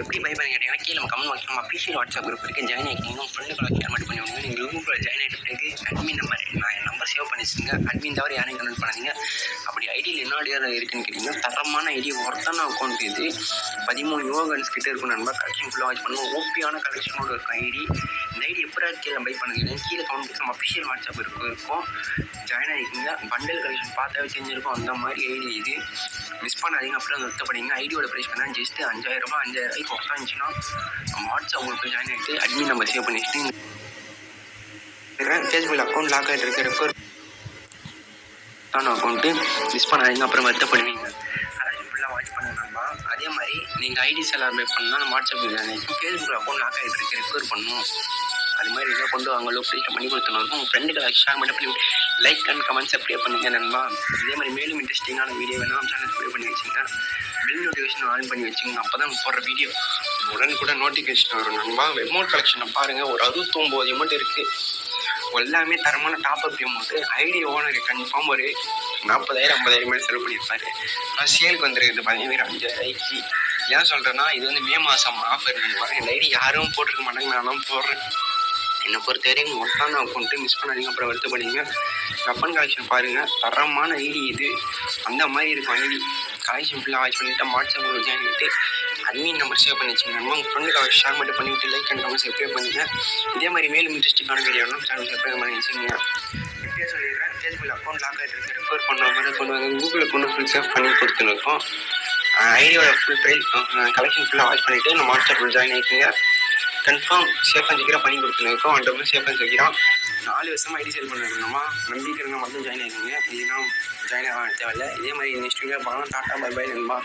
எப்படி பை பண்ணி கேட்டீங்கன்னா கீழே நம்ம கமெண்ட் பாக்ஸ் நம்ம அஃபிஷியல் வாட்ஸ்அப் குரூப் இருக்குது, ஜாயின் ஆகிக்கிங்க. ஃப்ரெண்டுகளை ஷேர் மட்டும் பண்ணி விடுங்க. நீங்கள் குரூப்பில் ஜாயின் ஆகிட்ட பிறகு அட்மின் நம்பர் நான் என் நம்பர் சேவ் பண்ணி வச்சுங்க. அட்மின் தவிர யாரையும் கனெக்ட் பண்ணாதீங்க. அப்படி ஐடியில் என்ன ஐடியா இருக்குன்னு கேட்டிங்கன்னா தரமான ஐடி ஒருத்தான அக்கௌண்ட் இது 13 யோகன்ஸ் கிட்டே இருக்கும். நண்பா கலெக்ஷன் ஃபுல்லாக வாட்ச் பண்ணுவோம். ஓபியான கலெக்ஷனோடு இருக்கும் ஐடி. இந்த ஐடி எப்போ கீழே பை பண்ணுங்க. கீழே கமெண்ட் பாக்ஸ் நம்ம அஃபிஷியல் வாட்ஸ்அப் இருக்கும், ஜாயின் ஆகிக்கிங்க. பண்டல் கலெக்ஷன் பார்த்தாவே செஞ்சுருக்கோம். அந்த மாதிரி ஐடி இது மிஸ் பண்ணாதீங்க. அப்புறம் நிறுத்தப்படுங்க. ஐடியோட ப்ரைஸ் பண்ணால் ஜஸ்ட்டு 5000 ரூபா. 5000 ரூபாய்க்கு உட்காந்துச்சுன்னா நம்ம வாட்ஸ்அப் குரூப்பில் ஜாயின் ஆகிட்டு அட்மின் நம்பர் சேவ் பண்ணிட்டு ஃபேஸ்புக் அக்கௌண்ட் லாக் ஆகிட்டு இருக்க ரெஃபர் அக்கௌண்ட்டு மிஸ் பண்ணாதீங்க. அப்புறம் வருத்தப்படுவீங்க. கலெக்ஷன் ஃபுல்லாக வாட்ச் பண்ணுங்கப்பா. அதே மாதிரி நீங்கள் ஐடிஸ் எல்லாம் பை பண்ணால் நம்ம வாட்ஸ்அப் ஜாயின் ஆகிட்டு ஃபேஸ்புக் அக்கௌண்ட் லாக் ஆகிட்டு இருக்கு ரெஃபர் பண்ணணும். அது மாதிரி இதெல்லாம் கொண்டு வாங்க. லொக்கேஷன் பண்ணி கொடுத்துருவோம். உங்கள் ஃப்ரெண்டுகளை ஷேர் மட்டும் பண்ணி லைக் அண்ட் கமெண்ட்ஸ் அப்படியே பண்ணுங்க நண்பா. இதே மாதிரி மேலும் இன்ட்ரெஸ்டிங்கான வீடியோ வேணால் சேனல் ப்ளே பண்ணி வச்சுங்க. பில் நோட்டிஃபிகேஷன் ஆன் பண்ணி வச்சுங்க. அப்போ தான் போடுற வீடியோ உடனுக்குடன் நோட்டிஃபிகேஷன் வரும் நண்பா. எமௌண்ட் கலெக்ஷனை பாருங்கள். ஒரு 69 எமௌண்ட் இருக்குது. எல்லாமே தரமான top up amount. ID owner confirm ஒரு 40,000 50,000 மேலே செலவு பண்ணியிருப்பாரு. ஆனால் சேலுக்கு வந்துருக்குது 15,000 ஏன் சொல்கிறேன்னா இது வந்து மே மாதம் ஆஃபர் நண்பா. இந்த ஐடி யாரும் போட்டிருக்க மாட்டாங்க, நான் தான் போடுறேன். என்னை பொறுத்த வரைக்கும் ஒட்டான அக்கௌண்ட்டு மிஸ் பண்ணாதீங்க. அப்புறம் வருத்தப்படுங்க. வெப்பன் கலெக்ஷன் பாருங்கள். தரமான ஐடி இது. அந்த மாதிரி இருக்கும் ஐடி. கலெக்ஷன் ஃபுல்லாக வாட்ச் பண்ணிவிட்டு வாட்ஸ்அப் குரூப் ஜாயின் பண்ணிவிட்டு அட்மின் நம்பர் சேவ் பண்ணி வச்சுக்கோங்க. உங்கள் ஃப்ரெண்டுக்கு ஷேர் மட்டும் பண்ணிவிட்டு லைக் அண்ட் கமெண்ட்ஸ் எப்படியே பண்ணுங்க. இதே மாதிரி மேலும் இன்ட்ரெஸ்டிங்கான வீடியோனா சேனல் சப்ஸ்கிரைப் பண்ணி வச்சுக்கோங்க. இப்படியே சொல்லிடுறேன். ஃபேஸ்புக் அக்கௌண்ட் லாக் ஆகிட்டு இருக்கு. ரெஃபர் பண்ண மாதிரி கொண்டு வாங்க. கூகுளில் கொண்டு ஃபுல் சேவ் பண்ணி கொடுத்துருக்கோம். ஐடியோட ஃபுல் ப்ரைஸ் கலெக்ஷன் ஃபுல்லாக வாட்ச் பண்ணிவிட்டு நம்ம வாட்ஸ்அப் குரூப் ஜாயின் ஆகிக்கிங்க. கன்ஃபார்ம் சேஃப் அண்ட் செக்யூராக பண்ணி கொடுத்துருக்கோம். 100% சேஃப் அண்ட் செக்யூராக 4 வருஷமாக ஐடி சேல் பண்ணிருக்கோம்மா. நம்பிக்கிறவங்க மட்டும் ஜாயின் ஆகிக்கோங்க. இல்லைன்னா ஜாயின் ஆக தேவையில்லை. இதே மாதிரி நெக்ஸ்ட் வீடியோ பார்க்கலாம். டாட்டா பை பை நண்பா.